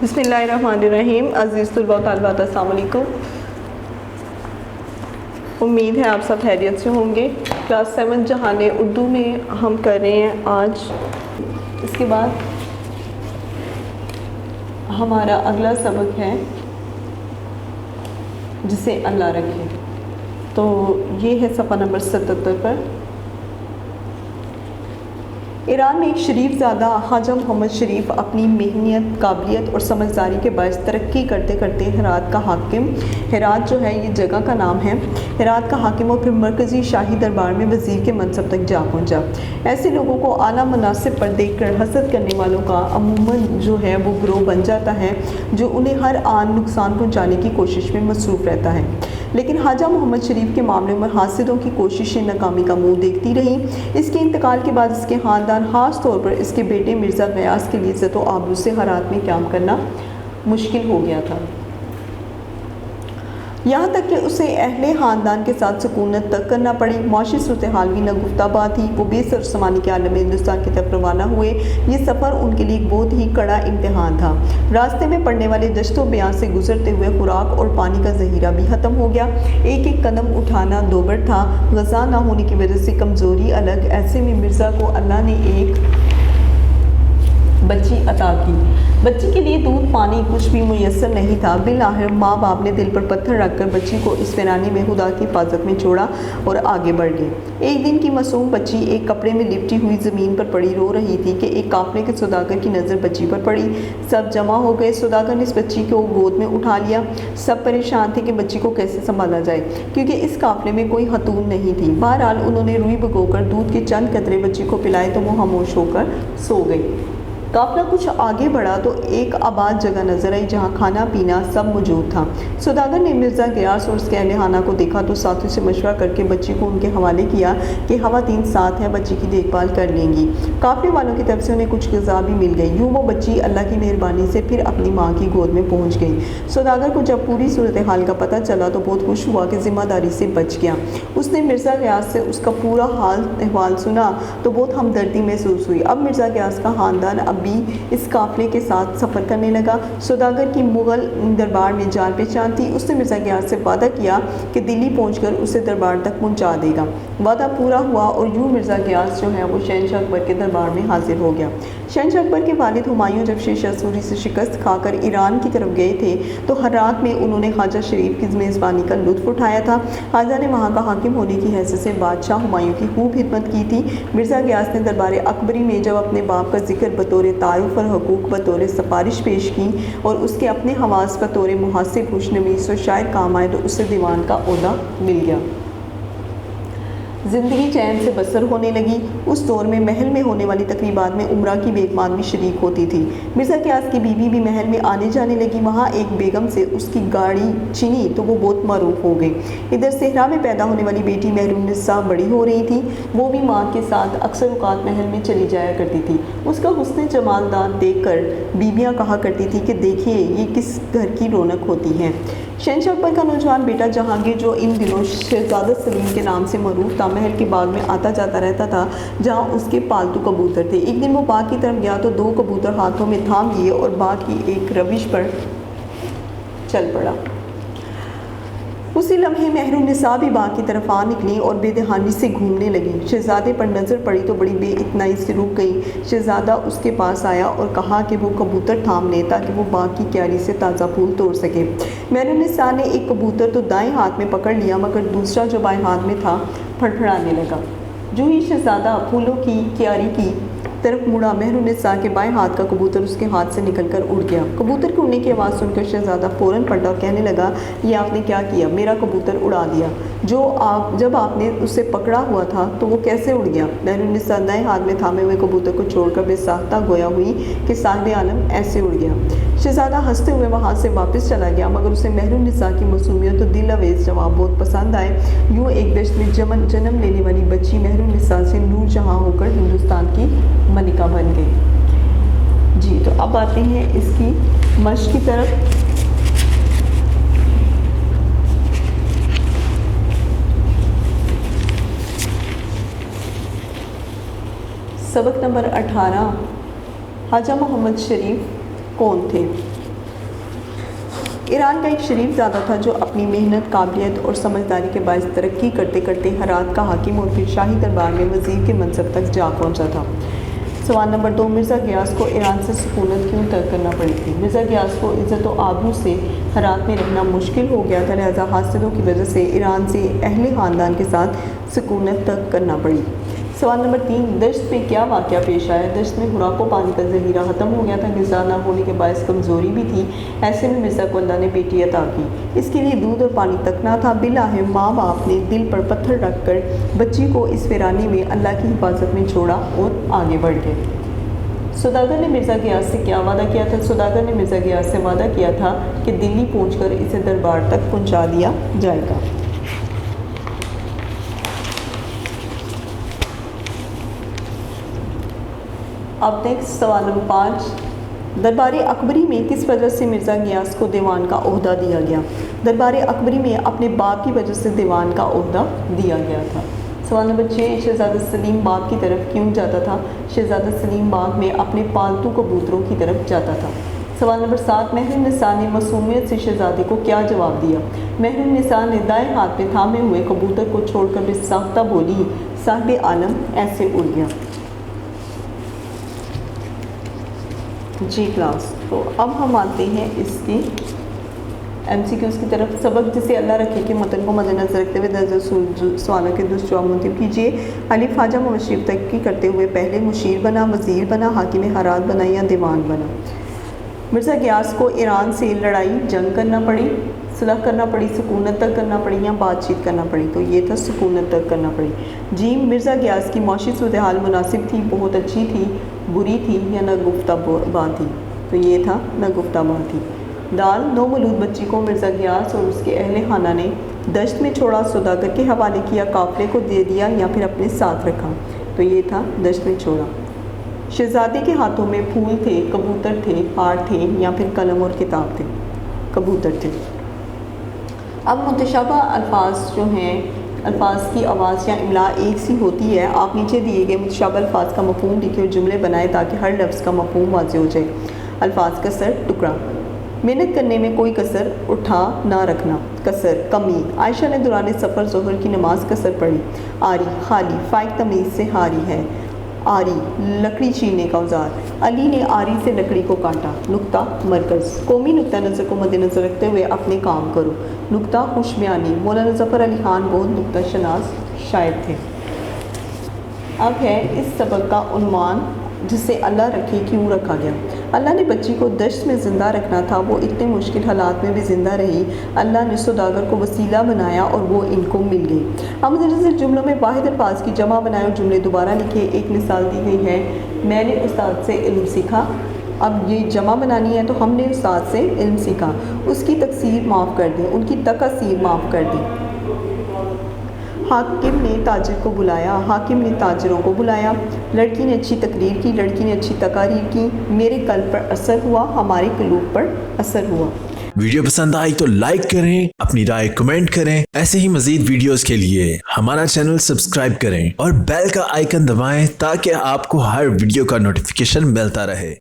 بسم اللہ الرحمن الرحیم. عزیز طلباء و طالبات السلام علیکم. امید ہے آپ سب خیریت سے ہوں گے. کلاس 7 جہان اردو میں ہم کر رہے ہیں آج. اس کے بعد ہمارا اگلا سبق ہے جسے اللہ رکھے. تو یہ ہے صفحہ نمبر 77 پر. ایران میں ایک شریف زادہ خواجہ محمد شریف اپنی محنت، قابلیت اور سمجھداری کے باعث ترقی کرتے کرتے ہرات کا حاکم، ہرات جو ہے یہ جگہ کا نام ہے، ہرات کا حاکم اور پھر مرکزی شاہی دربار میں وزیر کے منصب تک جا پہنچا. ایسے لوگوں کو اعلیٰ مناصب پر دیکھ کر حسد کرنے والوں کا عموماً جو ہے وہ گروہ بن جاتا ہے جو انہیں ہر آن نقصان پہنچانے کی کوشش میں مصروف رہتا ہے. لیکن خواجہ محمد شریف کے معاملے میں حاسدوں کی کوششیں ناکامی کا منہ دیکھتی رہیں. اس کے انتقال کے بعد اس کے خاندان، خاص طور پر اس کے بیٹے مرزا غیاث کے لیے عزت و آبرو سے ہرات میں قیام کرنا مشکل ہو گیا تھا. یہاں تک کہ اسے اہل خاندان کے ساتھ سکونت تک کرنا پڑی. معاشی صورتحال بھی ناگفتہ بات تھی. وہ بے سر سامانی کے عالم ہندوستان کی طرف روانہ ہوئے. یہ سفر ان کے لیے ایک بہت ہی کڑا امتحان تھا. راستے میں پڑنے والے دشت و بیاں سے گزرتے ہوئے خوراک اور پانی کا ذخیرہ بھی ختم ہو گیا. ایک ایک قدم اٹھانا دوبر تھا. غذا نہ ہونے کی وجہ سے کمزوری الگ. ایسے میں مرزا کو اللہ نے ایک بچی عطا کی. بچی کے لیے دودھ پانی کچھ بھی میسر نہیں تھا. بالآخر ماں باپ نے دل پر پتھر رکھ کر بچی کو اس ویرانے میں خدا کی حفاظت میں چھوڑا اور آگے بڑھ گئے. ایک دن کی معصوم بچی ایک کپڑے میں لپٹی ہوئی زمین پر پڑی رو رہی تھی کہ ایک قافلے کے سوداگر کی نظر بچی پر پڑی. سب جمع ہو گئے. سوداگر نے اس بچی کو گود میں اٹھا لیا. سب پریشان تھے کہ بچی کو کیسے سنبھالا جائے کیونکہ اس قافلے میں کوئی خاتون نہیں تھی. بہرحال انہوں نے روئی بھگو کر دودھ کے چند قطرے بچی کو پلائے تو وہ خاموش ہو کر سو گئی. قافلہ کچھ آگے بڑھا تو ایک آباد جگہ نظر آئی جہاں کھانا پینا سب موجود تھا. سوداگر نے مرزا غیاث اور اس کے اہل خانہ کو دیکھا تو ساتھیوں سے مشورہ کر کے بچی کو ان کے حوالے کیا کہ خواتین ساتھ ہیں، بچی کی دیکھ بھال کر لیں گی. قافلے والوں کی طرف سے انہیں کچھ غذا بھی مل گئی. یوں وہ بچی اللہ کی مہربانی سے پھر اپنی ماں کی گود میں پہنچ گئی. سوداگر کو جب پوری صورتحال کا پتہ چلا تو بہت خوش ہوا کہ ذمہ داری سے بچ گیا. اس نے مرزا غیاث سے اس کا پورا حال احوال سنا تو بہت ہمدردی محسوس ہوئی. اب مرزا غیاث کا خاندان بھی اس قافلے کے ساتھ سفر کرنے لگا. سوداگر کی مغل دربار میں جان پہچان تھی. اس نے مرزا غیاث سے وعدہ کیا کہ دلی پہنچ کر اسے دربار تک پہنچا دے گا. وعدہ پورا ہوا اور یوں مرزا غیاث جو ہے وہ شہنشاہ اکبر کے دربار میں حاضر ہو گیا. شہنشاہ اکبر کے والد ہمایوں جب شیر شاہ سوری سے شکست کھا کر ایران کی طرف گئے تھے تو ہرات میں انہوں نے خواجہ شریف کی میزبانی کا لطف اٹھایا تھا. خواجہ نے وہاں کا حاکم ہونے کی حیثیت سے بادشاہ ہمایوں کی خوب خدمت کی تھی. مرزا غیاث نے دربار اکبری میں جب اپنے باپ کا ذکر بطور تعارف اور حقوق بطور سفارش پیش کی اور اس کے اپنے حواس بطور محاسب خوشنویس و شاعر کام آئے تو اسے دیوان کا عہدہ مل گیا. زندگی چین سے بسر ہونے لگی. اس دور میں محل میں ہونے والی تقریبات میں عمرہ کی بیگمان بھی شریک ہوتی تھی. مرزا غیاث کی بیوی بھی محل میں آنے جانے لگی. وہاں ایک بیگم سے اس کی گاڑی چنی تو وہ بہت معروف ہو گئی. ادھر صحرا میں پیدا ہونے والی بیٹی مہر النساء بڑی ہو رہی تھی. وہ بھی ماں کے ساتھ اکثر اوقات محل میں چلی جایا کرتی تھی. اس کا حسن جمالداد دیکھ کر بیویاں کہا کرتی تھی کہ دیکھیے یہ کس گھر کی رونق ہوتی ہے. شہنشاہ اکبر کا نوجوان بیٹا جہانگیر جو ان دنوں شہزادہ سلیم کے نام سے معروف تھا محل کے باغ میں آتا جاتا رہتا تھا جہاں اس کے پالتو کبوتر تھے. ایک دن وہ باغ کی طرف گیا تو 2 کبوتر ہاتھوں میں تھام لیے اور باغ کی ایک روش پر چل پڑا. اسی لمحے مہر النساء بھی باغ کی طرف آ نکلی اور بے دہانی سے گھومنے لگی. شہزادے پر نظر پڑی تو بڑی بے اطمینانی سے رک گئی. شہزادہ اس کے پاس آیا اور کہا کہ وہ کبوتر تھام لے تاکہ وہ باغ کی کیاری سے تازہ پھول توڑ سکے. مہر النساء نے ایک کبوتر تو دائیں ہاتھ میں پکڑ لیا مگر دوسرا جو بائیں ہاتھ میں تھا پھڑپھڑانے لگا. جو ہی شہزادہ پھولوں کی کیاری کی طرف مڑا مہر النساء کے بائیں ہاتھ کا کبوتر اس کے ہاتھ سے نکل کر اڑ گیا. کبوتر کے اڑنے کی آواز سن کر شہزادہ فوراً پلٹا اور کہنے لگا یہ آپ نے کیا کیا؟ میرا کبوتر اڑا دیا. جب آپ نے اسے پکڑا ہوا تھا تو وہ کیسے اڑ گیا؟ مہر النساء دائیں ہاتھ میں تھامے ہوئے کبوتر کو چھوڑ کر بے ساختہ گویا ہوئی کہ صاحب عالم ایسے اڑ گیا. شہزادہ ہنستے ہوئے وہاں سے واپس چلا گیا مگر اسے مہر النساء کی معصومیت اور دل آویز جواب بہت پسند آئے. یوں ایک دشت میں جنم لینے والی بچی مہر النساء سے نور جہاں ہو کر ہندوستان کی ملکہ بن گئی. جی تو اب آتے ہیں اس کی مشق کی طرف. سبق نمبر 18. خواجہ محمد شریف کون تھے؟ ایران کا ایک شریف زادہ تھا جو اپنی محنت، قابلیت اور سمجھداری کے باعث ترقی کرتے کرتے ہرات کا حاکم اور پھر شاہی دربار میں وزیر کے منصب تک جا پہنچا تھا۔ سوال نمبر 2، مرزا غیاث کو ایران سے سکونت کیوں ترک کرنا پڑی تھی؟ مرزا غیاث کو عزت و آبرو سے ہرات میں رہنا مشکل ہو گیا تھا، لہذا حاسدوں کی وجہ سے ایران سے اہل خاندان کے ساتھ سکونت ترک کرنا پڑی۔ سوال نمبر 3، دشت میں کیا واقعہ پیش آیا؟ دشت میں خوراک و پانی کا ذخیرہ ختم ہو گیا تھا، غذا نہ ہونے کے باعث کمزوری بھی تھی، ایسے میں مرزا کو اللہ نے بیٹی عطا کی، اس کے لیے دودھ اور پانی تک نہ تھا۔ بالآخر ماں باپ نے دل پر پتھر رکھ کر بچی کو اس ویرانے میں اللہ کی حفاظت میں چھوڑا اور آگے بڑھ گئے۔ سوداگر نے مرزا غیاث سے کیا وعدہ کیا تھا؟ سوداگر نے مرزا غیاث سے وعدہ کیا تھا کہ دلی پہنچ کر اسے دربار تک پہنچا دیا جائے گا۔ اب نیکسٹ سوال نمبر 5، دربار اکبری میں کس وجہ سے مرزا غیاث کو دیوان کا عہدہ دیا گیا؟ دربار اکبری میں اپنے باپ کی وجہ سے دیوان کا عہدہ دیا گیا تھا۔ سوال نمبر 6، شہزادہ سلیم باغ کی طرف کیوں جاتا تھا؟ شہزادہ سلیم باغ میں اپنے پالتو کبوتروں کی طرف جاتا تھا۔ سوال نمبر 7، محرم نساء نے معصومیت سے شہزادے کو کیا جواب دیا؟ محرم نساء نے دائیں ہاتھ میں تھامے ہوئے کبوتر کو چھوڑ کر بے ساختہ بولی، صاحب عالم ایسے اڑ گیا۔ جی کلاس، تو اب ہم آتے ہیں اس کی MCQs کی طرف۔ سبق جسے اللہ رکھے کہ متن کو مد نظر رکھتے ہوئے درج سوالوں کے درست جواب منتخب کیجیے۔ الف خواجہ مبشر ترقی کرتے ہوئے پہلے مشیر بنا، وزیر بنا، حاکم ہرات بنا یا دیوان بنا؟ مرزا غیاث کو ایران سے لڑائی جنگ کرنا پڑی، صلح کرنا پڑی، سکونت ترک کرنا پڑی یا بات چیت کرنا پڑی؟ تو یہ تھا سکونت ترک کرنا پڑی۔ جی، مرزا غیاث کی معاشی صورتحال مناسب تھی، بہت اچھی تھی، بری تھی یا ناگفتہ بات تھی؟ تو یہ تھا ناگفتہ بات تھی۔ دال، نومولود بچی کو مرزا غیاث اور اس کے اہل خانہ نے دشت میں چھوڑا، سوداگر کے حوالے کیا، قافلے کو دے دیا یا پھر اپنے ساتھ رکھا؟ تو یہ تھا دشت میں چھوڑا۔ شہزادے کے ہاتھوں میں پھول تھے، کبوتر تھے، ہار تھے یا پھر قلم اور کتاب تھے؟ کبوتر تھے۔ اب متشابہ الفاظ جو ہیں، الفاظ کی آواز یا املاء ایک سی ہوتی ہے۔ آپ نیچے دیے گئے متشابہ الفاظ کا مفہوم لکھیں اور جملے بنائیں تاکہ ہر لفظ کا مفہوم واضح ہو جائے۔ الفاظ: کسر، ٹکڑا، محنت کرنے میں کوئی کسر اٹھا نہ رکھنا، کسر، کمی، عائشہ نے دوران سفر ظہر کی نماز کسر پڑھی۔ آری، خالی، فائق تمیز سے حاری ہے، آری، لکڑی چیرنے کا اوزار، علی نے آری سے لکڑی کو کاٹا۔ نقطہ، مرکز، قومی نقطہ نظر کو مد نظر رکھتے ہوئے اپنے کام کرو۔ نقطہ، خوش بیانی، مولانا ظفر علی خان بہت نقطہ شناس شاعر تھے۔ اب ہے اس سبق کا عنوان جسے اللہ رکھے کیوں رکھا گیا؟ اللہ نے بچی کو دشت میں زندہ رکھنا تھا، وہ اتنے مشکل حالات میں بھی زندہ رہی، اللہ نے سوداگر کو وسیلہ بنایا اور وہ ان کو مل گئی۔ اب مدرسہ جملوں میں واحد الفاظ کی جمع بنائے اور جملے دوبارہ لکھے۔ ایک مثال دی گئی ہے، میں نے استاد سے علم سیکھا۔ اب یہ جمع بنانی ہے تو ہم نے استاد سے علم سیکھا، اس کی تقصیر معاف کر دیں، ان کی تقصیر معاف کر دیں۔ حاکم نے تاجر کو بلایا، حاکم نے تاجروں کو بلایا۔ لڑکی نے اچھی تقریر کی، لڑکی نے اچھی تقاریر کی، میرے قلب پر اثر ہوا، ہمارے قلوب پر اثر ہوا۔ ویڈیو پسند آئی تو لائک کریں، اپنی رائے کمنٹ کریں۔ ایسے ہی مزید ویڈیوز کے لیے ہمارا چینل سبسکرائب کریں اور بیل کا آئیکن دبائیں تاکہ آپ کو ہر ویڈیو کا نوٹیفیکیشن ملتا رہے۔